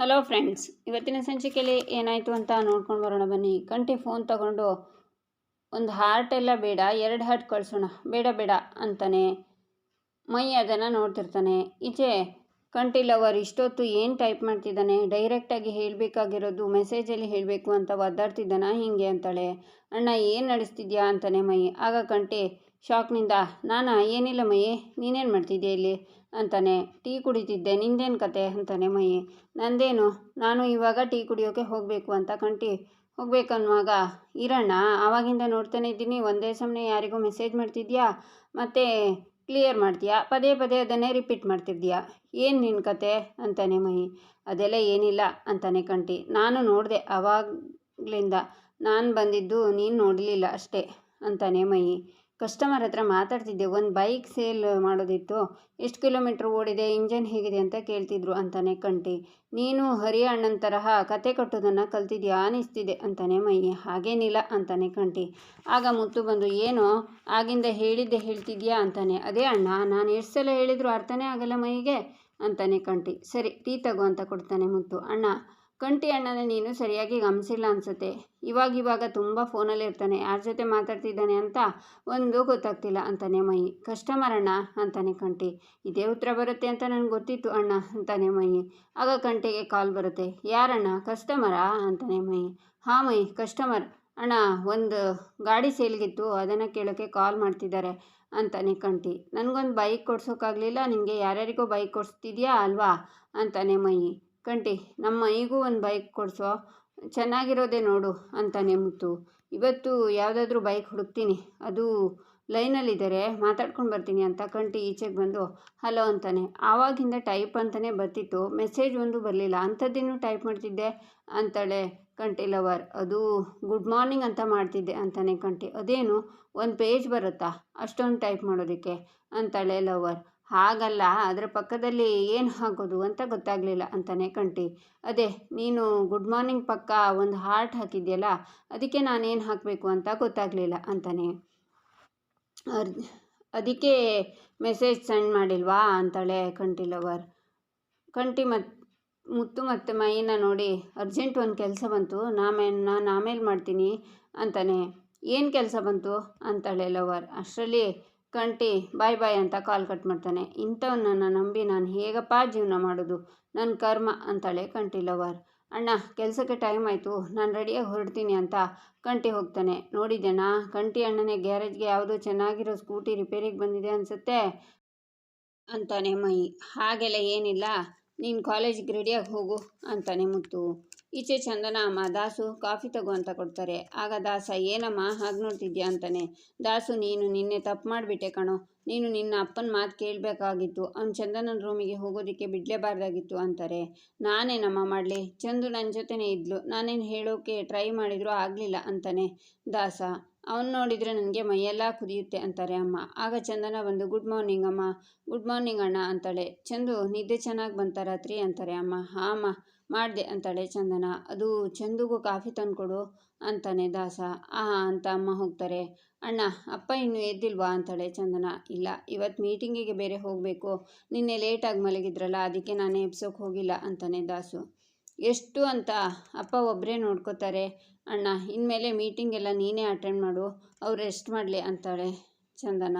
Hello friends, ಇವತ್ತಿನ ಸಂಚಿಕೆಯಲ್ಲಿ ಏನಾಯಿತು ಅಂತ ನೋಡ್ಕೊಂಡು ಬರೋಣ ಬನ್ನಿ. ಕಂಠಿ ಫೋನ್ ತಗೊಂಡು ಒಂದು ಹಾರ್ಟ್ ಎಲ್ಲ ಬೇಡ, 2 ಹಾರ್ಟ್ ಕಳಿಸೋಣ, ಬೇಡ ಬೇಡ ಅಂತಾನೆ. ಮೈ ಅದನ್ನು ನೋಡ್ತಿರ್ತಾನೆ. ಈಚೆ ಕಂಠಿ ಲವರ್ ಇಷ್ಟೊತ್ತು ಏನು ಟೈಪ್ ಮಾಡ್ತಿದ್ದಾನೆ, ಡೈರೆಕ್ಟಾಗಿ ಹೇಳಬೇಕಾಗಿರೋದು ಮೆಸೇಜಲ್ಲಿ ಹೇಳಬೇಕು ಅಂತ ಒದ್ದಾಡ್ತಿದ್ದಾನ ಹಿಂಗೆ ಅಂತಾಳೆ. ಅಣ್ಣ ಏನು ನಡೆಸ್ತಿದ್ಯಾ ಅಂತಾನೆ ಮೈ. ಆಗ ಕಂಠಿ ಶಾಕ್ನಿಂದ, ನಾನಾ ಏನಿಲ್ಲ ಮೈ, ನೀನೇನು ಮಾಡ್ತಿದ್ಯಾ ಇಲ್ಲಿ ಅಂತಾನೆ. ಟೀ ಕುಡಿತಿದ್ದೆ, ನಿಂದೇನು ಕತೆ ಅಂತಾನೆ ಮೈ. ನಂದೇನು, ನಾನು ಇವಾಗ ಟೀ ಕುಡಿಯೋಕ್ಕೆ ಹೋಗಬೇಕು ಅಂತ ಕಂಠಿ ಹೋಗ್ಬೇಕನ್ನುವಾಗ, ಇರಣ್ಣ ಆವಾಗಿಂದ ನೋಡ್ತಾನೆ ಇದ್ದೀನಿ ಒಂದೇ ಸಮನೆ ಯಾರಿಗೂ ಮೆಸೇಜ್ ಮಾಡ್ತಿದ್ಯಾ ಮತ್ತು ಕ್ಲಿಯರ್ ಮಾಡ್ತೀಯಾ, ಪದೇ ಪದೇ ಅದನ್ನೇ ರಿಪೀಟ್ ಮಾಡ್ತಿದ್ಯಾ, ಏನು ನಿನ್ನ ಕತೆ ಅಂತಾನೆ ಮೈ. ಅದೆಲ್ಲ ಏನಿಲ್ಲ ಅಂತಾನೆ ಕಂಠಿ. ನಾನು ನೋಡಿದೆ ಆವಾಗಲಿಂದ, ನಾನು ಬಂದಿದ್ದು ನೀನು ನೋಡಲಿಲ್ಲ ಅಷ್ಟೇ ಅಂತಾನೆ ಮೈ. ಕಸ್ಟಮರ್ ಹತ್ರ ಮಾತಾಡ್ತಿದ್ದೆ, ಒಂದು ಬೈಕ್ ಸೇಲ್ ಮಾಡೋದಿತ್ತು, ಎಷ್ಟು ಕಿಲೋಮೀಟ್ರ್ ಓಡಿದೆ, ಇಂಜನ್ ಹೇಗಿದೆ ಅಂತ ಕೇಳ್ತಿದ್ರು ಅಂತಾನೆ ಕಂಠಿ. ನೀನು ಹರಿ ಅಣ್ಣನ ತರಹ ಕತೆ ಕಟ್ಟೋದನ್ನು ಕಲ್ತಿದ್ಯಾ ಅನ್ನಿಸ್ತಿದೆ ಅಂತಾನೆ ಮೈ. ಹಾಗೇನಿಲ್ಲ ಅಂತಾನೆ ಕಂಠಿ. ಆಗ ಮುತ್ತು ಬಂದು, ಏನೋ ಆಗಿಂದ ಹೇಳಿದ್ದೆ ಹೇಳ್ತಿದ್ಯಾ ಅಂತಾನೆ. ಅದೇ ಅಣ್ಣ, ನಾನು ಎಷ್ಟು ಸಲ ಹೇಳಿದ್ರು ಅರ್ಥನೇ ಆಗಲ್ಲ ಮೈಗೆ ಅಂತಾನೆ ಕಂಠಿ. ಸರಿ ಟೀ ತಗೋ ಅಂತ ಕೊಡ್ತಾನೆ ಮುತ್ತು. ಅಣ್ಣ, ಕಂಠಿ ಅಣ್ಣನ ನೀನು ಸರಿಯಾಗಿ ಗಮನಿಸಿಲ್ಲ ಅನಿಸುತ್ತೆ, ಇವಾಗ ತುಂಬ ಫೋನಲ್ಲಿ ಇರ್ತಾನೆ, ಯಾರ ಜೊತೆ ಮಾತಾಡ್ತಿದ್ದಾನೆ ಅಂತ ಒಂದು ಗೊತ್ತಾಗ್ತಿಲ್ಲ ಅಂತಾನೆ ಮೈ. ಕಸ್ಟಮರ್ ಅಣ್ಣ ಅಂತಾನೆ ಕಂಠಿ. ಇದೇ ಉತ್ತರ ಬರುತ್ತೆ ಅಂತ ನನಗೆ ಗೊತ್ತಿತ್ತು ಅಣ್ಣ ಅಂತಾನೆ ಮೈ. ಆಗ ಕಂಠಿಗೆ ಕಾಲ್ ಬರುತ್ತೆ. ಯಾರಣ್ಣ, ಕಸ್ಟಮರಾ ಅಂತಾನೆ ಮೈ. ಹಾಂ ಮೈ, ಕಸ್ಟಮರ್ ಅಣ್ಣ, ಒಂದು ಗಾಡಿ ಸೇಲ್ಗಿತ್ತು, ಅದನ್ನು ಕೇಳೋಕ್ಕೆ ಕಾಲ್ ಮಾಡ್ತಿದ್ದಾರೆ ಅಂತಾನೆ ಕಂಠಿ. ನನಗೊಂದು ಬೈಕ್ ಕೊಡ್ಸೋಕ್ಕಾಗಲಿಲ್ಲ, ನಿನಗೆ ಯಾರ್ಯಾರಿಗೋ ಬೈಕ್ ಕೊಡಿಸ್ತಿದ್ಯಾ ಅಲ್ವಾ ಅಂತಾನೆ ಮೈ. ಕಂಠಿ, ನಮ್ಮ ಮೈಗೂ ಒಂದು ಬೈಕ್ ಕೊಡಿಸೋ, ಚೆನ್ನಾಗಿರೋದೇ ನೋಡು ಅಂತಾನೆ ಮುತ್ತು. ಇವತ್ತು ಯಾವುದಾದ್ರೂ ಬೈಕ್ ಹುಡುಕ್ತೀನಿ, ಅದು ಲೈನಲ್ಲಿದ್ದಾರೆ, ಮಾತಾಡ್ಕೊಂಡು ಬರ್ತೀನಿ ಅಂತ ಕಂಠಿ ಈಚೆಗೆ ಬಂದು ಹಲೋ ಅಂತಾನೆ. ಆವಾಗಿಂದ ಟೈಪ್ ಅಂತಲೇ ಬರ್ತಿತ್ತು, ಮೆಸೇಜ್ ಒಂದು ಬರಲಿಲ್ಲ, ಅಂಥದ್ದೇನು ಟೈಪ್ ಮಾಡ್ತಿದ್ದೆ ಅಂತಾಳೆ ಕಂಠಿ ಲವರ್. ಅದು ಗುಡ್ ಮಾರ್ನಿಂಗ್ ಅಂತ ಮಾಡ್ತಿದ್ದೆ ಅಂತಾನೆ ಕಂಠಿ. ಅದೇನು, ಒಂದು ಪೇಜ್ ಬರುತ್ತಾ ಅಷ್ಟೊಂದು ಟೈಪ್ ಮಾಡೋದಕ್ಕೆ ಅಂತಾಳೆ ಲವರ್. ಹಾಗಲ್ಲ, ಅದರ ಪಕ್ಕದಲ್ಲಿ ಏನು ಹಾಕೋದು ಅಂತ ಗೊತ್ತಾಗಲಿಲ್ಲ ಅಂತಾನೆ ಕಂಠಿ. ಅದೇ ನೀನು ಗುಡ್ ಮಾರ್ನಿಂಗ್ ಪಕ್ಕ ಒಂದು ಹಾರ್ಟ್ ಹಾಕಿದ್ಯಲ್ಲ, ಅದಕ್ಕೆ ನಾನೇನು ಹಾಕಬೇಕು ಅಂತ ಗೊತ್ತಾಗಲಿಲ್ಲ ಅಂತಾನೆ. ಅದಕ್ಕೆ ಮೆಸೇಜ್ ಸೆಂಡ್ ಮಾಡಿಲ್ವಾ ಅಂತಾಳೆ ಕಂಠಿ ಲವರ್. ಕಂಠಿ ಮುತ್ತು ಮತ್ತು ಮೈನ ನೋಡಿ, ಅರ್ಜೆಂಟ್ ಒಂದು ಕೆಲಸ ಬಂತು, ನಾನು ಆಮೇಲೆ ಮಾಡ್ತೀನಿ ಅಂತಾನೆ. ಏನು ಕೆಲಸ ಬಂತು ಅಂತಾಳೆ ಲವರ್. ಅಷ್ಟರಲ್ಲಿ ಕಂಠಿ ಬಾಯ್ ಬಾಯ್ ಅಂತ ಕಾಲ್ ಕಟ್ ಮಾಡ್ತಾನೆ. ಇಂಥವನ್ನ ನಂಬಿ ನಾನು ಹೇಗಪ್ಪ ಜೀವನ ಮಾಡೋದು, ನನ್ನ ಕರ್ಮ ಅಂತಾಳೆ ಕಂಠಿ ಲವರ್. ಅಣ್ಣ, ಕೆಲಸಕ್ಕೆ ಟೈಮ್ ಆಯಿತು, ನಾನು ರೆಡಿಯಾಗಿ ಹೊರಡ್ತೀನಿ ಅಂತ ಕಂಠಿ ಹೋಗ್ತಾನೆ. ನೋಡಿದ್ದೇನಾ, ಕಂಠಿ ಅಣ್ಣನೇ ಗ್ಯಾರೇಜ್ಗೆ ಯಾವುದೋ ಚೆನ್ನಾಗಿರೋ ಸ್ಕೂಟಿ ರಿಪೇರಿಗೆ ಬಂದಿದೆ ಅನಿಸುತ್ತೆ ಅಂತಾನೆ ಮೈ. ಹಾಗೆಲ್ಲ ಏನಿಲ್ಲ, ನೀನು ಕಾಲೇಜಿಗೆ ರೆಡಿಯಾಗಿ ಹೋಗು ಅಂತಾನೆ ಮುತ್ತು. ಈಚೆ ಚಂದನ ಅಮ್ಮ, ದಾಸು ಕಾಫಿ ತಗೋ ಅಂತ ಕೊಡ್ತಾರೆ. ಆಗ ದಾಸ, ಏನಮ್ಮ ಹಾಗೆ ನೋಡ್ತಿದ್ಯಾ ಅಂತಾನೆ. ದಾಸು, ನೀನು ನಿನ್ನೆ ತಪ್ಪು ಮಾಡಿಬಿಟ್ಟೆ ಕಣೋ, ನೀನು ನಿನ್ನ ಅಪ್ಪನ ಮಾತು ಕೇಳಬೇಕಾಗಿತ್ತು, ಅವ್ನು ಚಂದನನ ರೂಮಿಗೆ ಹೋಗೋದಕ್ಕೆ ಬಿಡಲೇಬಾರ್ದಾಗಿತ್ತು ಅಂತಾರೆ. ನಾನೇನಮ್ಮ ಮಾಡಲಿ, ಚಂದು ನನ್ನ ಜೊತೆನೇ ಇದ್ಲು, ನಾನೇನು ಹೇಳೋಕ್ಕೆ ಟ್ರೈ ಮಾಡಿದರೂ ಆಗಲಿಲ್ಲ ಅಂತಾನೆ ದಾಸ. ಅವನು ನೋಡಿದರೆ ನನಗೆ ಮೈಯೆಲ್ಲ ಕುದಿಯುತ್ತೆ ಅಂತಾರೆ ಅಮ್ಮ. ಆಗ ಚಂದನ ಬಂದು, ಗುಡ್ ಮಾರ್ನಿಂಗ್ ಅಮ್ಮ. ಗುಡ್ ಮಾರ್ನಿಂಗ್ ಅಣ್ಣ ಅಂತಾಳೆ. ಚಂದು, ನಿದ್ದೆ ಚೆನ್ನಾಗಿ ಬಂತ ರಾತ್ರಿ ಅಂತಾರೆ ಅಮ್ಮ. ಹಾಂ ಅಮ್ಮ ಮಾಡಿದೆ ಅಂತಾಳೆ ಚಂದನ. ಅದು ಚಂದುಗೂ ಕಾಫಿ ತಂದುಕೊಡು ಅಂತಾನೆ ದಾಸ. ಅಂತ ಅಮ್ಮ ಹೋಗ್ತಾರೆ. ಅಣ್ಣ, ಅಪ್ಪ ಇನ್ನೂ ಎದ್ದಿಲ್ವಾ ಅಂತಾಳೆ ಚಂದನ. ಇಲ್ಲ, ಇವತ್ತು ಮೀಟಿಂಗಿಗೆ ಬೇರೆ ಹೋಗಬೇಕು, ನಿನ್ನೆ ಲೇಟಾಗಿ ಮಲಗಿದ್ರಲ್ಲ, ಅದಕ್ಕೆ ನಾನು ಎಬ್ಸೋಕೆ ಹೋಗಿಲ್ಲ ಅಂತಾನೆ ದಾಸು. ಎಷ್ಟು ಅಂತ ಅಪ್ಪ ಒಬ್ಬರೇ ನೋಡ್ಕೋತಾರೆ ಅಣ್ಣ, ಇನ್ಮೇಲೆ ಮೀಟಿಂಗ್ ಎಲ್ಲ ನೀನೇ ಅಟೆಂಡ್ ಮಾಡು, ಅವ್ರು ರೆಸ್ಟ್ ಮಾಡಲಿ ಅಂತಾಳೆ ಚಂದನ.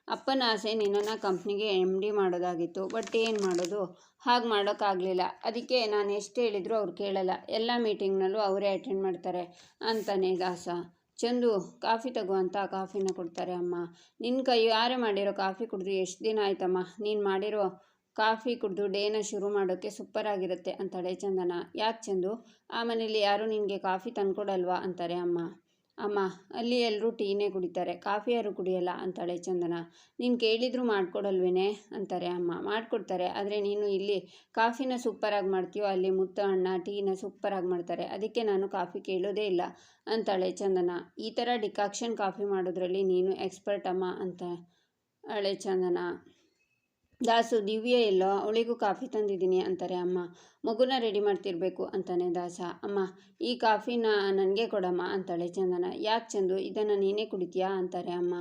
ಅಪ್ಪನ ಆಸೆ ನಿನ್ನನ್ನು ಕಂಪ್ನಿಗೆ MD ಮಾಡೋದಾಗಿತ್ತು, ಬಟ್ ಏನು ಮಾಡೋದು, ಹಾಗೆ ಮಾಡೋಕ್ಕಾಗಲಿಲ್ಲ, ಅದಕ್ಕೆ ನಾನು ಎಷ್ಟು ಹೇಳಿದ್ರು ಅವ್ರು ಕೇಳಲ್ಲ, ಎಲ್ಲ ಮೀಟಿಂಗ್ನಲ್ಲೂ ಅವರೇ ಅಟೆಂಡ್ ಮಾಡ್ತಾರೆ ಅಂತಾನೆ ದಾಸ. ಚಂದು, ಕಾಫಿ ತಗೋ ಅಂತ ಕಾಫಿನ ಕೊಡ್ತಾರೆ ಅಮ್ಮ. ನಿನ್ನ ಕೈ ಯಾರೇ ಮಾಡಿರೋ ಕಾಫಿ ಕುಡಿದು ಎಷ್ಟು ದಿನ ಆಯ್ತಮ್ಮ, ನೀನು ಮಾಡಿರೋ ಕಾಫಿ ಕುಡಿದು ಡೇನ ಶುರು ಮಾಡೋಕ್ಕೆ ಸೂಪರಾಗಿರುತ್ತೆ ಅಂತಾಳೆ ಚಂದನ. ಯಾಕೆ ಚಂದು, ಆ ಮನೇಲಿ ಯಾರೂ ನಿನಗೆ ಕಾಫಿ ತಂದ್ಕೊಡಲ್ವಾ ಅಂತಾರೆ ಅಮ್ಮ. ಅಮ್ಮ, ಅಲ್ಲಿ ಎಲ್ಲರೂ ಟೀನೇ ಕುಡಿತಾರೆ, ಕಾಫಿ ಯಾರು ಕುಡಿಯಲ್ಲ ಅಂತಾಳೆ ಚಂದನ. ನೀನು ಕೇಳಿದರೂ ಮಾಡಿಕೊಡಲ್ವೇನೆ ಅಂತಾರೆ ಅಮ್ಮ. ಮಾಡಿಕೊಡ್ತಾರೆ, ಆದರೆ ನೀನು ಇಲ್ಲಿ ಕಾಫಿನ ಸೂಪರಾಗಿ ಮಾಡ್ತೀಯೋ, ಅಲ್ಲಿ ಮುತ್ತು ಅಣ್ಣ ಟೀನ ಸೂಪರಾಗಿ ಮಾಡ್ತಾರೆ, ಅದಕ್ಕೆ ನಾನು ಕಾಫಿ ಕೇಳೋದೇ ಇಲ್ಲ ಅಂತಾಳೆ ಚಂದನ. ಈ ಥರ ಡಿಕಾಕ್ಷನ್ ಕಾಫಿ ಮಾಡೋದ್ರಲ್ಲಿ ನೀನು ಎಕ್ಸ್ಪರ್ಟ್ ಅಮ್ಮ ಅಂತ ಹಳೆ ಚಂದನ. ದಾಸು, ದಿವ್ಯ ಎಲ್ಲೋ, ಅವಳಿಗೂ ಕಾಫಿ ತಂದಿದ್ದೀನಿ ಅಂತಾರೆ ಅಮ್ಮ. ಮಗುನ ರೆಡಿ ಮಾಡ್ತಿರ್ಬೇಕು ಅಂತಾನೆ ದಾಸ. ಅಮ್ಮ ಈ ಕಾಫಿನ ನನಗೆ ಕೊಡಮ್ಮ ಅಂತಾಳೆ ಚಂದನ. ಯಾಕೆ ಚಂದು, ಇದನ್ನು ನೀನೇ ಕುಡಿತೀಯಾ ಅಂತಾರೆ ಅಮ್ಮ.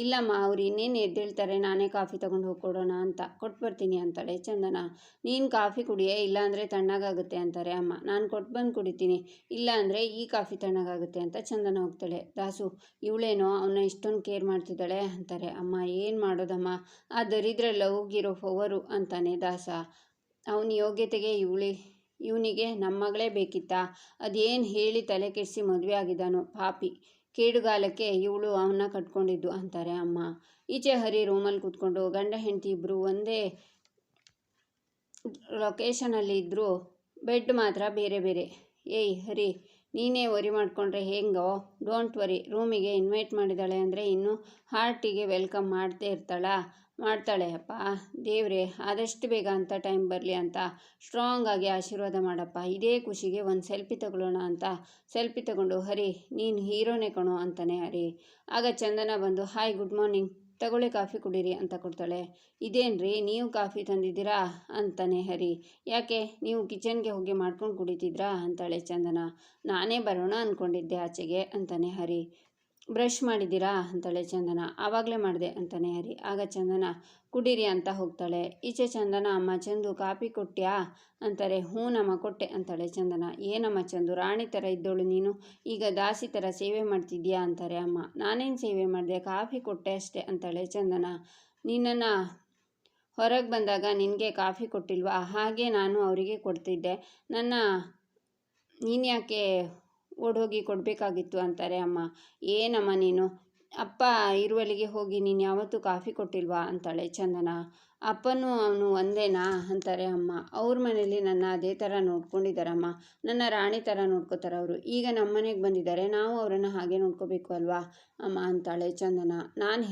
ಇಲ್ಲಮ್ಮ, ಅವ್ರು ಇನ್ನೇನು ಎದ್ದೇಳ್ತಾರೆ, ನಾನೇ ಕಾಫಿ ತೊಗೊಂಡು ಹೋಗಿ ಕೊಡೋಣ ಅಂತ ಕೊಟ್ಟು ಬರ್ತೀನಿ ಅಂತಾಳೆ ಚಂದನ. ನೀನು ಕಾಫಿ ಕುಡಿಯೇ, ಇಲ್ಲಾಂದರೆ ತಣ್ಣಗಾಗುತ್ತೆ ಅಂತಾರೆ ಅಮ್ಮ. ನಾನು ಕೊಟ್ಟು ಬಂದು ಕುಡಿತೀನಿ, ಇಲ್ಲ ಅಂದರೆ ಈ ಕಾಫಿ ತಣ್ಣಗಾಗುತ್ತೆ ಅಂತ ಚಂದನ ಹೋಗ್ತಾಳೆ. ದಾಸು, ಇವಳೇನೋ ಅವನ್ನ ಇಷ್ಟೊಂದು ಕೇರ್ ಮಾಡ್ತಿದ್ದಾಳೆ ಅಂತಾರೆ ಅಮ್ಮ. ಏನು ಮಾಡೋದಮ್ಮ, ಆ ದರಿದ್ರ ಲವ್ಗಿರೋ ಪವರು ಅಂತಾನೆ ದಾಸ. ಅವನ ಯೋಗ್ಯತೆಗೆ ಇವನಿಗೆ ನಮ್ಮ ಮಗಳೇ ಬೇಕಿತ್ತಾ? ಅದೇನು ಹೇಳಿ ತಲೆ ಕೆಡಿಸಿ ಮದುವೆ ಆಗಿದ್ದಾನೋ ಪಾಪಿ, ಕೇಡುಗಾಲಕ್ಕೆ ಇವಳು ಅವನ್ನ ಕಟ್ಕೊಂಡಿದ್ದು ಅಂತಾರೆ ಅಮ್ಮ. ಈಚೆ ಹರಿ ರೂಮಲ್ಲಿ ಕೂತ್ಕೊಂಡು ಗಂಡ ಹೆಂಡತಿ ಇಬ್ಬರು ಒಂದೇ ಲೊಕೇಶನಲ್ಲಿ ಇದ್ದರೂ ಬೆಡ್ ಮಾತ್ರ ಬೇರೆ ಬೇರೆ. ಏಯ್ ಹರಿ, ನೀನೇ ವರಿ ಮಾಡಿಕೊಂಡ್ರೆ ಹೆಂಗೋ? ಡೋಂಟ್ ವರಿ, ರೂಮಿಗೆ ಇನ್ವೈಟ್ ಮಾಡಿದ್ದಾಳೆ ಅಂದರೆ ಇನ್ನೂ ಹಾರ್ಟಿಗೆ ವೆಲ್ಕಮ್ ಮಾಡ್ತಾಳೆ ಅಪ್ಪ. ದೇವ್ರೆ ಆದಷ್ಟು ಬೇಗ ಅಂಥ ಟೈಮ್ ಬರಲಿ ಅಂತ ಸ್ಟ್ರಾಂಗಾಗಿ ಆಶೀರ್ವಾದ ಮಾಡಪ್ಪ. ಇದೇ ಖುಷಿಗೆ ಒಂದು ಸೆಲ್ಫಿ ತಗೊಳ್ಳೋಣ ಅಂತ ಸೆಲ್ಫಿ ತಗೊಂಡು, ಹರಿ ನೀನು ಹೀರೋನೇ ಕಣೋ ಅಂತಾನೆ ಹರಿ. ಆಗ ಚಂದನ ಬಂದು, ಹಾಯ್ ಗುಡ್ ಮಾರ್ನಿಂಗ್, ತಗೊಳ್ಳಿ ಕಾಫಿ ಕುಡೀರಿ ಅಂತ ಕೊಡ್ತಾಳೆ. ಇದೇನ್ರಿ ನೀವು ಕಾಫಿ ತಂದಿದ್ದೀರಾ ಅಂತಾನೆ ಹರಿ. ಯಾಕೆ, ನೀವು ಕಿಚನ್ಗೆ ಹೋಗಿ ಮಾಡ್ಕೊಂಡು ಕುಡಿತಿದ್ರಾ ಅಂತಾಳೆ ಚಂದನ. ನಾನೇ ಬರೋಣ ಅಂದ್ಕೊಂಡಿದ್ದೆ ಆಚೆಗೆ ಅಂತಾನೆ ಹರಿ. ಬ್ರಷ್ ಮಾಡಿದ್ದೀರಾ ಅಂತಾಳೆ ಚಂದನ. ಆವಾಗಲೇ ಮಾಡಿದೆ ಅಂತಾನೆ ಹರಿ. ಆಗ ಚಂದನ ಕುಡೀರಿ ಅಂತ ಹೋಗ್ತಾಳೆ. ಈಚೆ ಚಂದನ, ಅಮ್ಮ ಚಂದು ಕಾಫಿ ಕೊಟ್ಟ್ಯಾ ಅಂತಾರೆ. ಹ್ಞೂನಮ್ಮ ಕೊಟ್ಟೆ ಅಂತಾಳೆ ಚಂದನ. ಏನಮ್ಮ ಚಂದು, ರಾಣಿ ಥರ ಇದ್ದೋಳು ನೀನು ಈಗ ದಾಸಿ ಥರ ಸೇವೆ ಮಾಡ್ತಿದ್ಯಾ ಅಂತಾರೆ ಅಮ್ಮ. ನಾನೇನು ಸೇವೆ ಮಾಡಿದೆ, ಕಾಫಿ ಕೊಟ್ಟೆ ಅಷ್ಟೆ ಅಂತಾಳೆ ಚಂದನ. ನಿನ್ನನ್ನು ಹೊರಗೆ ಬಂದಾಗ ನಿನಗೆ ಕಾಫಿ ಕೊಟ್ಟಿಲ್ವಾ, ಹಾಗೆ ನಾನು ಅವರಿಗೆ ಕೊಡ್ತಿದ್ದೆ, ನೀನು ಯಾಕೆ ಓಡೋಗಿ ಕೊಡಬೇಕಾಗಿತ್ತು ಅಂತಾರೆ ಅಮ್ಮ. ಏನಮ್ಮ ನೀನು, ಅಪ್ಪ ಇರುವಲ್ಲಿಗೆ ಹೋಗಿ ನೀನು ಯಾವತ್ತೂ ಕಾಫಿ ಕೊಟ್ಟಿಲ್ವಾ ಅಂತಾಳೆ ಚಂದನ. ಅಪ್ಪನೂ ಅವನು ಒಂದೇನಾ ಅಂತಾರೆ ಅಮ್ಮ. ಅವ್ರ ಮನೇಲಿ ನನ್ನ ಅದೇ ಥರ ನೋಡ್ಕೊಂಡಿದ್ದಾರಮ್ಮ, ನನ್ನ ರಾಣಿ ಥರ ನೋಡ್ಕೋತಾರೆ ಅವರು. ಈಗ ನಮ್ಮ ಮನೆಗೆ ಬಂದಿದ್ದಾರೆ, ನಾವು ಅವರನ್ನು ಹಾಗೆ ನೋಡ್ಕೋಬೇಕು ಅಲ್ವಾ ಅಮ್ಮ ಅಂತಾಳೆ ಚಂದನ. ನಾನು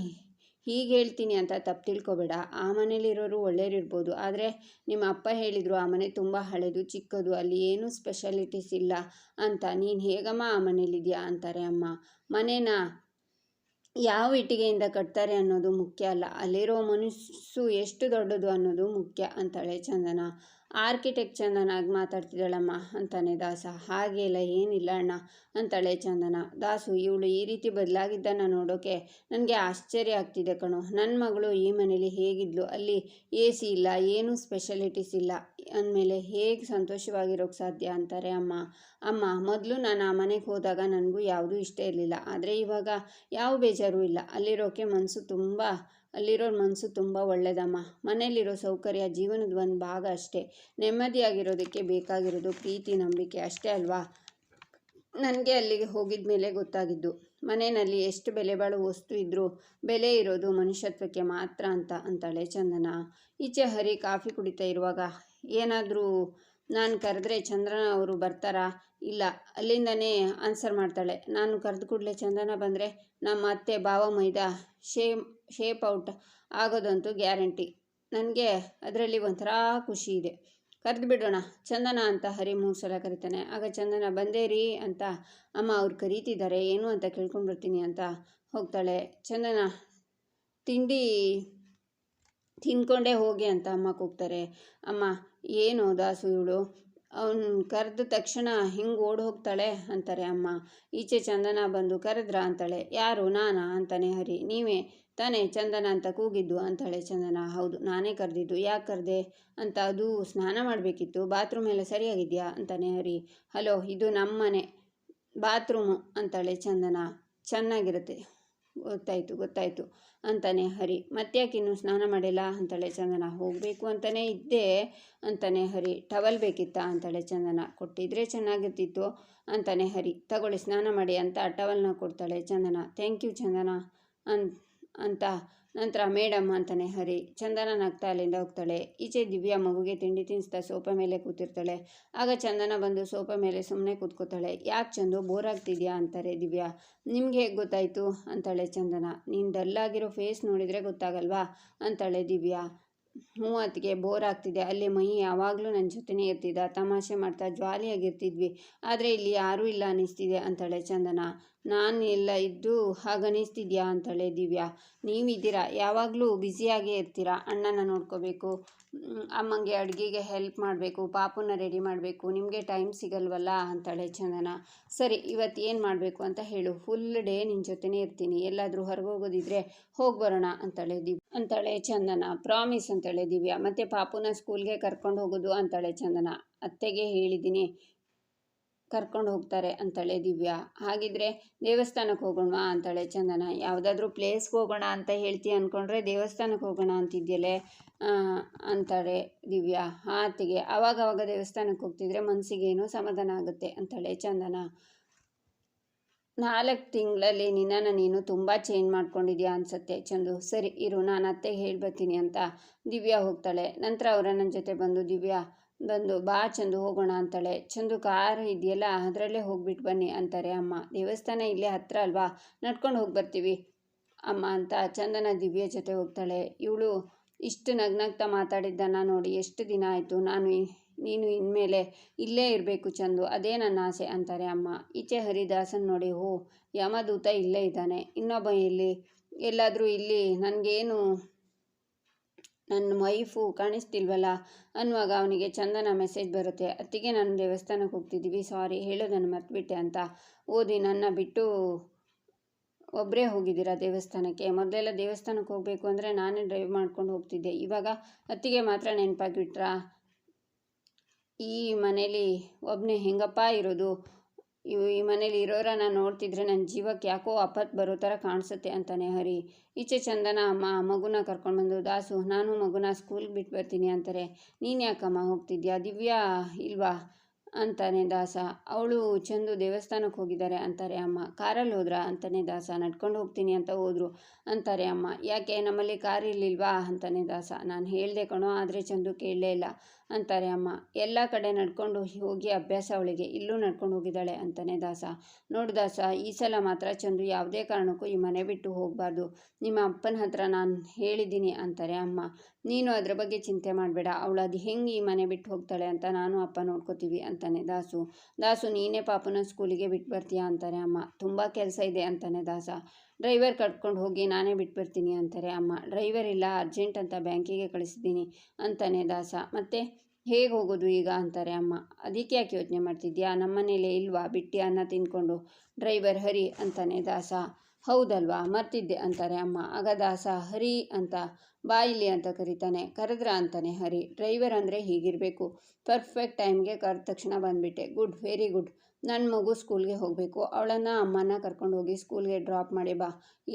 ಹೀಗೆ ಹೇಳ್ತೀನಿ ಅಂತ ತಪ್ಪು ತಿಳ್ಕೊಬೇಡ, ಆ ಮನೇಲಿರೋರು ಒಳ್ಳೆಯರಿರ್ಬೋದು, ಆದರೆ ನಿಮ್ಮ ಅಪ್ಪ ಹೇಳಿದರು ಆ ಮನೆ ತುಂಬ ಹಳೆದು ಚಿಕ್ಕದು, ಅಲ್ಲಿ ಏನೂ ಸ್ಪೆಷಾಲಿಟೀಸ್ ಇಲ್ಲ ಅಂತ. ನೀನು ಹೇಗಮ್ಮ ಆ ಮನೇಲಿದೆಯಾ ಅಂತಾರೆ ಅಮ್ಮ. ಮನೇನ ಯಾವ ಇಟ್ಟಿಗೆಯಿಂದ ಕಟ್ತಾರೆ ಅನ್ನೋದು ಮುಖ್ಯ ಅಲ್ಲ, ಅಲ್ಲಿರೋ ಮನಸ್ಸು ಎಷ್ಟು ದೊಡ್ಡದು ಅನ್ನೋದು ಮುಖ್ಯ ಅಂತಾಳೆ ಚಂದನ. ಆರ್ಕಿಟೆಕ್ಟ್ ಚಂದನಾಗಿ ಮಾತಾಡ್ತಿದ್ದಾಳಮ್ಮ ಅಂತಾನೆ ದಾಸ. ಹಾಗೆಲ್ಲ ಏನಿಲ್ಲ ಅಣ್ಣ ಅಂತಾಳೆ ಚಂದನ. ದಾಸು, ಇವಳು ಈ ರೀತಿ ಬದಲಾಗಿದ್ದನ್ನು ನೋಡೋಕೆ ನನಗೆ ಆಶ್ಚರ್ಯ ಆಗ್ತಿದೆ ಕಣೋ. ನನ್ನ ಮಗಳು ಈ ಮನೇಲಿ ಹೇಗಿದ್ಲು, ಅಲ್ಲಿ AC ಇಲ್ಲ, ಏನೂ ಸ್ಪೆಷಾಲಿಟೀಸ್ ಇಲ್ಲ ಅಂದಮೇಲೆ ಹೇಗೆ ಸಂತೋಷವಾಗಿರೋಕ್ಕೆ ಸಾಧ್ಯ ಅಂತಾರೆ ಅಮ್ಮ. ಅಮ್ಮ, ಮೊದಲು ನಾನು ಆ ಮನೆಗೆ ಹೋದಾಗ ನನಗೂ ಯಾವುದೂ ಇಷ್ಟ ಇರಲಿಲ್ಲ, ಆದರೆ ಇವಾಗ ಯಾವ ಬೇಜಾರೂ ಇಲ್ಲ. ಅಲ್ಲಿರೋರ ಮನಸ್ಸು ತುಂಬ ಒಳ್ಳೆಯದಮ್ಮ. ಮನೇಲಿರೋ ಸೌಕರ್ಯ ಜೀವನದ ಒಂದು ಭಾಗ ಅಷ್ಟೇ. ನೆಮ್ಮದಿಯಾಗಿರೋದಕ್ಕೆ ಬೇಕಾಗಿರೋದು ಪ್ರೀತಿ, ನಂಬಿಕೆ ಅಷ್ಟೇ ಅಲ್ವಾ. ನನಗೆ ಅಲ್ಲಿಗೆ ಹೋಗಿದ ಮೇಲೆ ಗೊತ್ತಾಗಿದ್ದು, ಮನೆಯಲ್ಲಿ ಎಷ್ಟು ಬೆಲೆ ಬಾಳೋ ವಸ್ತು ಇದ್ದರೂ ಬೆಲೆ ಇರೋದು ಮನುಷ್ಯತ್ವಕ್ಕೆ ಮಾತ್ರ ಅಂತಾಳೆ ಚಂದನ. ಈಚೆ ಹರಿ ಕಾಫಿ ಕುಡಿತಾ ಇರುವಾಗ, ಏನಾದರೂ ನಾನು ಕರೆದ್ರೆ ಚಂದ್ರನ ಅವರು ಬರ್ತಾರಾ? ಇಲ್ಲ, ಅಲ್ಲಿಂದನೇ ಆನ್ಸರ್ ಮಾಡ್ತಾಳೆ. ನಾನು ಕರೆದು ಕೂಡಲೇ ಚಂದನ ಬಂದರೆ ನಮ್ಮ ಅತ್ತೆ ಭಾವ ಮೈದ ಶೇಪ್ ಔಟ್ ಆಗೋದಂತೂ ಗ್ಯಾರಂಟಿ. ನನಗೆ ಅದರಲ್ಲಿ ಒಂಥರ ಖುಷಿ ಇದೆ. ಕರೆದು ಬಿಡೋಣ ಚಂದನ ಅಂತ ಹರಿ 3 ಸಲ ಕರಿತಾನೆ. ಆಗ ಚಂದನ, ಬಂದೇ ರೀ ಅಂತ ಅಮ್ಮ ಅವ್ರು ಕರೀತಿದ್ದಾರೆ, ಏನು ಅಂತ ಕೇಳ್ಕೊಂಡು ಬರ್ತೀನಿ ಅಂತ ಹೋಗ್ತಾಳೆ. ಚಂದನ, ತಿಂಡಿ ತಿನ್ಕೊಂಡೇ ಹೋಗಿ ಅಂತ ಅಮ್ಮ ಕೂಗ್ತಾರೆ. ಅಮ್ಮ, ಏನು ದಾಸು ಇವಳು, ಅವನು ಕರೆದ ತಕ್ಷಣ ಹಿಂಗೆ ಓಡಿ ಹೋಗ್ತಾಳೆ ಅಂತಾರೆ ಅಮ್ಮ. ಈಚೆ ಚಂದನ ಬಂದು, ಕರೆದ್ರಾ ಅಂತಾಳೆ. ಯಾರು, ನಾನಾ ಅಂತಾನೆ ಹರಿ. ನೀವೇ ತಾನೇ ಚಂದನ ಅಂತ ಕೂಗಿದ್ದು ಅಂತಾಳೆ ಚಂದನ. ಹೌದು, ನಾನೇ ಕರೆದಿದ್ದು. ಯಾಕೆ ಕರೆದೆ ಅಂತ, ಅದು ಸ್ನಾನ ಮಾಡಬೇಕಿತ್ತು, ಬಾತ್ರೂಮ್ ಎಲ್ಲ ಸರಿಯಾಗಿದೆಯಾ ಅಂತಾನೆ ಹರಿ. ಹಲೋ, ಇದು ನಮ್ಮ ಮನೆ ಬಾತ್ರೂಮು ಅಂತಾಳೆ ಚಂದನ. ಚೆನ್ನಾಗಿರುತ್ತೆ, ಗೊತ್ತಾಯಿತು ಅಂತಾನೆ ಹರಿ. ಮತ್ತ್ಯಾಕೆ ಇನ್ನೂ ಸ್ನಾನ ಮಾಡಿಲ್ಲ ಅಂತಾಳೆ ಚಂದನ. ಹೋಗಬೇಕು ಅಂತಲೇ ಇದ್ದೆ ಅಂತಾನೆ ಹರಿ. ಟವಲ್ ಬೇಕಿತ್ತಾ ಅಂತಾಳೆ ಚಂದನ. ಕೊಟ್ಟಿದ್ರೆ ಚೆನ್ನಾಗಿರ್ತಿತ್ತು ಅಂತಾನೆ ಹರಿ. ತಗೊಳ್ಳಿ ಸ್ನಾನ ಮಾಡಿ ಅಂತ ಟವಲ್ನ ಕೊಡ್ತಾಳೆ ಚಂದನ. ಥ್ಯಾಂಕ್ ಯು ಚಂದನ ಅಂತ ನಂತರ ಮೇಡಮ್ ಅಂತಾನೆ ಹರಿ. ಚಂದನ ನಗ್ತಾ ಅಲ್ಲಿಂದ ಹೋಗ್ತಾಳೆ. ಈಚೆ ದಿವ್ಯಾ ಮಗುಗೆ ತಿಂಡಿ ತಿನ್ನಿಸ್ತಾ ಸೋಫಾ ಮೇಲೆ ಕೂತಿರ್ತಾಳೆ. ಆಗ ಚಂದನ ಬಂದು ಸೋಫಾ ಮೇಲೆ ಸುಮ್ಮನೆ ಕೂತ್ಕೋತಾಳೆ. ಯಾಕೆ ಚಂದು, ಬೋರ್ ಆಗ್ತಿದ್ಯಾ ಅಂತಾರೆ ದಿವ್ಯಾ. ನಿಮ್ಗೆ ಹೇಗೆ ಗೊತ್ತಾಯಿತು ಅಂತಾಳೆ ಚಂದನ. ನೀನು ಡಲ್ಲಾಗಿರೋ ಫೇಸ್ ನೋಡಿದರೆ ಗೊತ್ತಾಗಲ್ವಾ ಅಂತಾಳೆ ದಿವ್ಯಾ. ಹ್ಞೂ ಅತ್ತಿಗೆ, ಬೋರ್ ಆಗ್ತಿದೆ. ಅಲ್ಲಿ ಮೈ ಯಾವಾಗಲೂ ನನ್ನ ಜೊತೆನೇ ಇರ್ತಿದ್ದ, ತಮಾಷೆ ಮಾಡ್ತಾ ಜಾಲಿಯಾಗಿರ್ತಿದ್ವಿ, ಆದರೆ ಇಲ್ಲಿ ಯಾರೂ ಇಲ್ಲ ಅನ್ನಿಸ್ತಿದೆ ಅಂತಾಳೆ ಚಂದನ. ನಾನು ಎಲ್ಲ ಇದ್ದು ಹಾಗನ್ನಿಸ್ತಿದ್ಯಾ ಅಂತಾಳೆ ದಿವ್ಯಾ. ನೀವಿದ್ದೀರಾ, ಯಾವಾಗಲೂ ಬ್ಯುಸಿಯಾಗೇ ಇರ್ತೀರಾ, ಅಣ್ಣನ ನೋಡ್ಕೋಬೇಕು, ಅಮ್ಮಂಗೆ ಅಡುಗೆಗೆ ಹೆಲ್ಪ್ ಮಾಡಬೇಕು, ಪಾಪುನ ರೆಡಿ ಮಾಡಬೇಕು, ನಿಮಗೆ ಟೈಮ್ ಸಿಗಲ್ವಲ್ಲ ಅಂತಾಳೆ ಚಂದನ. ಸರಿ, ಇವತ್ತು ಏನು ಮಾಡಬೇಕು ಅಂತ ಹೇಳು, ಫುಲ್ ಡೇ ನಿನ್ನ ಜೊತೆನೇ ಇರ್ತೀನಿ, ಎಲ್ಲಾದರೂ ಹೊರಗೆ ಹೋಗೋದಿದ್ರೆ ಹೋಗಿ ಬರೋಣ ಅಂತಾಳೆ ಚಂದನ. ಪ್ರಾಮಿಸ್ ಅಂತಾಳೆ ದಿವ್ಯಾ. ಮತ್ತು ಪಾಪುನ ಸ್ಕೂಲ್ಗೆ ಕರ್ಕೊಂಡು ಹೋಗೋದು ಅಂತಾಳೆ ಚಂದನ. ಅತ್ತೆಗೆ ಹೇಳಿದ್ದೀನಿ, ಕರ್ಕೊಂಡು ಹೋಗ್ತಾರೆ ಅಂತಾಳೆ ದಿವ್ಯಾ. ಹಾಗಿದ್ರೆ ದೇವಸ್ಥಾನಕ್ಕೆ ಹೋಗೋಣವಾ ಅಂತಾಳೆ ಚಂದನ. ಯಾವುದಾದ್ರೂ ಪ್ಲೇಸ್ಗೆ ಹೋಗೋಣ ಅಂತ ಹೇಳ್ತೀಯ ಅಂದ್ಕೊಂಡ್ರೆ ದೇವಸ್ಥಾನಕ್ಕೆ ಹೋಗೋಣ ಅಂತಿದ್ಯಲೆ ಅಂತಾಳೆ ದಿವ್ಯಾ. ಅತ್ತಿಗೆ ಆವಾಗವಾಗ ದೇವಸ್ಥಾನಕ್ಕೆ ಹೋಗ್ತಿದ್ರೆ ಮನಸ್ಸಿಗೆ ಏನೋ ಸಮಾಧಾನ ಆಗುತ್ತೆ ಅಂತಾಳೆ ಚಂದನ. 4 ತಿಂಗಳಲ್ಲಿ ನಿನ್ನನ್ನು ನೀನು ತುಂಬ ಚೇಂಜ್ ಮಾಡ್ಕೊಂಡಿದ್ಯಾ ಅನಿಸುತ್ತೆ ಚಂದು. ಸರಿ ಇರು, ನಾನು ಅತ್ತೆಗೆ ಹೇಳ್ಬರ್ತೀನಿ ಅಂತ ದಿವ್ಯಾ ಹೋಗ್ತಾಳೆ. ನಂತರ ಅವರ ನನ್ನ ಜೊತೆ ಬಂದು ದಿವ್ಯಾ ಬಾ ಚಂದು ಹೋಗೋಣ ಅಂತಾಳೆ. ಚಂದು ಕಾರ್ ಇದೆಯಲ್ಲ ಅದರಲ್ಲೇ ಹೋಗ್ಬಿಟ್ಟು ಬನ್ನಿ ಅಂತಾರೆ ಅಮ್ಮ. ದೇವಸ್ಥಾನ ಇಲ್ಲೇ ಹತ್ರ ಅಲ್ವಾ, ನಡ್ಕೊಂಡು ಹೋಗಿ ಬರ್ತೀವಿ ಅಮ್ಮ ಅಂತ ಚಂದನ ದಿವ್ಯ ಜೊತೆ ಹೋಗ್ತಾಳೆ. ಇವಳು ಇಷ್ಟು ನಗ್ನಗ್ತಾ ಮಾತಾಡಿದ್ದನ್ನು ನೋಡಿ ಎಷ್ಟು ದಿನ ಆಯಿತು. ನೀನು ಇನ್ಮೇಲೆ ಇಲ್ಲೇ ಇರಬೇಕು ಚಂದು, ಅದೇ ನನ್ನ ಆಸೆ ಅಂತಾರೆ ಅಮ್ಮ. ಈಚೆ ಹರಿದಾಸನ್ ನೋಡಿ, ಯಮದೂತ ಇಲ್ಲೇ ಇದ್ದಾನೆ, ಇನ್ನೊಬ್ಬ ಎಲ್ಲಾದರೂ ಇಲ್ಲಿ ನನಗೇನು ನನ್ನ ವೈಫು ಕಾಣಿಸ್ತಿಲ್ವಲ್ಲ ಅನ್ನುವಾಗ ಅವನಿಗೆ ಚಂದನ ಮೆಸೇಜ್ ಬರುತ್ತೆ. ಅತ್ತಿಗೆ ನಾನು ದೇವಸ್ಥಾನಕ್ಕೆ ಹೋಗ್ತಿದ್ದೀವಿ, ಸಾರಿ ಹೇಳೋದನ್ನು ಮರ್ತ್ಬಿಟ್ಟೆ ಅಂತ ಓದಿ ನನ್ನ ಬಿಟ್ಟು ಒಬ್ಬರೇ ಹೋಗಿದ್ದೀರಾ ದೇವಸ್ಥಾನಕ್ಕೆ? ಮೊದಲೆಲ್ಲ ದೇವಸ್ಥಾನಕ್ಕೆ ಹೋಗಬೇಕು ಅಂದರೆ ನಾನೇ ಡ್ರೈವ್ ಮಾಡ್ಕೊಂಡು ಹೋಗ್ತಿದ್ದೆ, ಇವಾಗ ಅತ್ತಿಗೆ ಮಾತ್ರ ನೆನಪಾಗಿಬಿಟ್ರಾ? ಈ ಮನೇಲಿ ಒಬ್ಬನೇ ಹೆಂಗಪ್ಪ ಇರೋದು? ಈ ಮನೇಲಿ ಇರೋರನ್ನ ನೋಡ್ತಿದ್ರೆ ನನ್ನ ಜೀವಕ್ಕೆ ಯಾಕೋ ಆಪತ್ತು ಬರೋ ಥರ ಕಾಣಿಸುತ್ತೆ ಅಂತಾನೆ ಹರಿ. ಈಚೆ ಚಂದನ ಅಮ್ಮ ಮಗುನ ಕರ್ಕೊಂಡ್ಬಂದು, ದಾಸು ನಾನು ಮಗುನ ಸ್ಕೂಲ್ಗೆ ಬಿಟ್ಟು ಬರ್ತೀನಿ ಅಂತಾರೆ. ನೀನು ಯಾಕಮ್ಮ ಹೋಗ್ತಿದ್ಯಾ, ದಿವ್ಯಾ ಇಲ್ವಾ ಅಂತಾನೆ ದಾಸ. ಅವಳು ಚಂದು ದೇವಸ್ಥಾನಕ್ಕೆ ಹೋಗಿದ್ದಾರೆ ಅಂತಾರೆ ಅಮ್ಮ. ಕಾರಲ್ಲಿ ಹೋದ್ರಾ ಅಂತಾನೆ ದಾಸ. ನಡ್ಕೊಂಡು ಹೋಗ್ತೀನಿ ಅಂತ ಹೋದ್ರು ಅಂತಾರೆ ಅಮ್ಮ. ಯಾಕೆ ನಮ್ಮಲ್ಲಿ ಕಾರ್ ಇರಲಿಲ್ವಾ ಅಂತಾನೆ ದಾಸ. ನಾನು ಹೇಳಿದೆ ಕಣೋ, ಆದರೆ ಚಂದು ಕೇಳಲೇ ಇಲ್ಲ ಅಂತಾರೆ ಅಮ್ಮ. ಎಲ್ಲ ಕಡೆ ನಡ್ಕೊಂಡು ಹೋಗಿ ಅಭ್ಯಾಸ ಅವಳಿಗೆ, ಇಲ್ಲೂ ನಡ್ಕೊಂಡು ಹೋಗಿದ್ದಾಳೆ ಅಂತಾನೆ ದಾಸ. ನೋಡು ದಾಸ, ಈ ಸಲ ಮಾತ್ರ ಚಂದು ಯಾವುದೇ ಕಾರಣಕ್ಕೂ ಈ ಮನೆ ಬಿಟ್ಟು ಹೋಗಬಾರ್ದು, ನಿಮ್ಮ ಅಪ್ಪನ ಹತ್ರ ನಾನು ಹೇಳಿದ್ದೀನಿ ಅಂತಾರೆ ಅಮ್ಮ. ನೀನು ಅದರ ಬಗ್ಗೆ ಚಿಂತೆ ಮಾಡಬೇಡ, ಅವಳು ಅದು ಹೆಂಗೆ ಈ ಮನೆ ಬಿಟ್ಟು ಹೋಗ್ತಾಳೆ ಅಂತ ನಾನು ಅಪ್ಪ ನೋಡ್ಕೋತೀವಿ ಅಂತಾನೆ ದಾಸು ನೀನೇ ಪಾಪನ ಸ್ಕೂಲಿಗೆ ಬಿಟ್ಟು ಬರ್ತೀಯಾ ಅಂತಾರೆ ಅಮ್ಮ. ತುಂಬ ಕೆಲಸ ಇದೆ ಅಂತಾನೆ ದಾಸ. ಡ್ರೈವರ್ ಕಟ್ಕೊಂಡು ಹೋಗಿ ನಾನೇ ಬಿಟ್ಟು ಬರ್ತೀನಿ ಅಂತಾರೆ ಅಮ್ಮ. ಡ್ರೈವರ್ ಇಲ್ಲ, ಅರ್ಜೆಂಟ್ ಅಂತ ಬ್ಯಾಂಕಿಗೆ ಕಳಿಸಿದ್ದೀನಿ ಅಂತಾನೆ ದಾಸ. ಮತ್ತೆ ಹೇಗೆ ಹೋಗೋದು ಈಗ ಅಂತಾರೆ ಅಮ್ಮ. ಅದಕ್ಕೆ ಯಾಕೆ ಯೋಚನೆ ಮಾಡ್ತಿದ್ಯಾ, ನಮ್ಮನೇಲೇ ಇಲ್ವಾ ಬಿಟ್ಟು ಅನ್ನ ತಿಂದ್ಕೊಂಡು ಡ್ರೈವರ್ ಹರಿ ಅಂತಾನೆ ದಾಸ. ಹೌದಲ್ವಾ, ಮರ್ತಿದ್ದೆ ಅಂತಾರೆ ಅಮ್ಮ. ಆಗ ದಾಸ ಹರಿ ಅಂತ ಬಾಯಿಲಿ ಅಂತ ಕರೀತಾನೆ. ಕರೆದ್ರ ಅಂತಾನೆ ಹರಿ. ಡ್ರೈವರ್ ಅಂದರೆ ಹೀಗಿರಬೇಕು, ಪರ್ಫೆಕ್ಟ್ ಟೈಮ್ಗೆ ಕರೆದ ತಕ್ಷಣ ಬಂದುಬಿಟ್ಟೆ, ಗುಡ್, ವೆರಿ ಗುಡ್. ನನ್ನ ಮಗು ಸ್ಕೂಲ್ಗೆ ಹೋಗಬೇಕು, ಅವಳನ್ನು ಅಮ್ಮನ ಕರ್ಕೊಂಡು ಹೋಗಿ ಸ್ಕೂಲ್ಗೆ ಡ್ರಾಪ್ ಮಾಡಿ ಬಾ.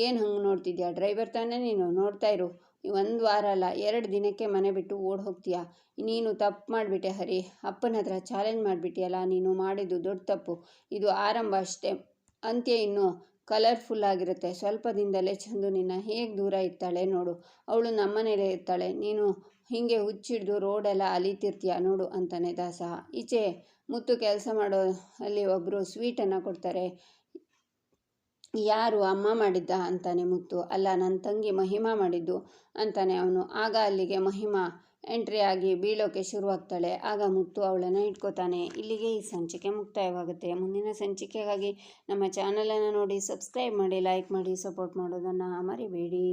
ಏನು ಹಂಗೆ ನೋಡ್ತಿದ್ಯಾ, ಡ್ರೈವರ್ ತಾನೇ ನೀನು, ನೋಡ್ತಾ ಇರು. 1 ವಾರ ಅಲ್ಲ 2 ದಿನಕ್ಕೆ ಮನೆ ಬಿಟ್ಟು ಓಡಿ ಹೋಗ್ತೀಯಾ. ನೀನು ತಪ್ಪು ಮಾಡಿಬಿಟ್ಟೆ ಹರಿ, ಅಪ್ಪನ ಹತ್ರ ಚಾಲೆಂಜ್ ಮಾಡಿಬಿಟ್ಟಿಯಲ್ಲ, ನೀನು ಮಾಡಿದ್ದು ದೊಡ್ಡ ತಪ್ಪು. ಇದು ಆರಂಭ ಅಷ್ಟೇ, ಅಂತ್ಯ ಇನ್ನೂ ಕಲರ್ಫುಲ್ ಆಗಿರುತ್ತೆ. ಸ್ವಲ್ಪ ದಿನದಲ್ಲೇ ಚಂದು ನಿನ್ನ ಹೇಗೆ ದೂರ ಇರ್ತಾಳೆ ನೋಡು. ಅವಳು ನಮ್ಮನೇಲೇ ಇರ್ತಾಳೆ, ನೀನು ಹೀಗೆ ಹುಚ್ಚಿಡ್ದು ರೋಡೆಲ್ಲ ಅಲಿತಿರ್ತೀಯ ನೋಡು ಅಂತಾನೆ ದಾಸ. ಈಚೆ ಮುತ್ತು ಕೆಲಸ ಮಾಡೋ ಅಲ್ಲಿ ಒಬ್ಬರು ಸ್ವೀಟನ್ನು ಕೊಡ್ತಾರೆ. ಯಾರು, ಅಮ್ಮ ಮಾಡಿದ್ದ ಅಂತಾನೆ ಮುತ್ತು. ಅಲ್ಲ, ನನ್ನ ತಂಗಿ ಮಹಿಮಾ ಮಾಡಿದ್ದು ಅಂತಾನೆ ಅವನು. ಆಗ ಅಲ್ಲಿಗೆ ಮಹಿಮಾ ಎಂಟ್ರಿ ಆಗಿ ಬೀಳೋಕೆ ಶುರುವಾಗ್ತಾಳೆ. ಆಗ ಮುತ್ತು ಅವಳನ್ನು ಇಟ್ಕೋತಾನೆ. ಇಲ್ಲಿಗೆ ಈ ಸಂಚಿಕೆ ಮುಕ್ತಾಯವಾಗುತ್ತೆ. ಮುಂದಿನ ಸಂಚಿಕೆಗಾಗಿ ನಮ್ಮ ಚಾನಲನ್ನು ನೋಡಿ, ಸಬ್ಸ್ಕ್ರೈಬ್ ಮಾಡಿ, ಲೈಕ್ ಮಾಡಿ, ಸಪೋರ್ಟ್ ಮಾಡೋದನ್ನು ಮರಿಬೇಡಿ.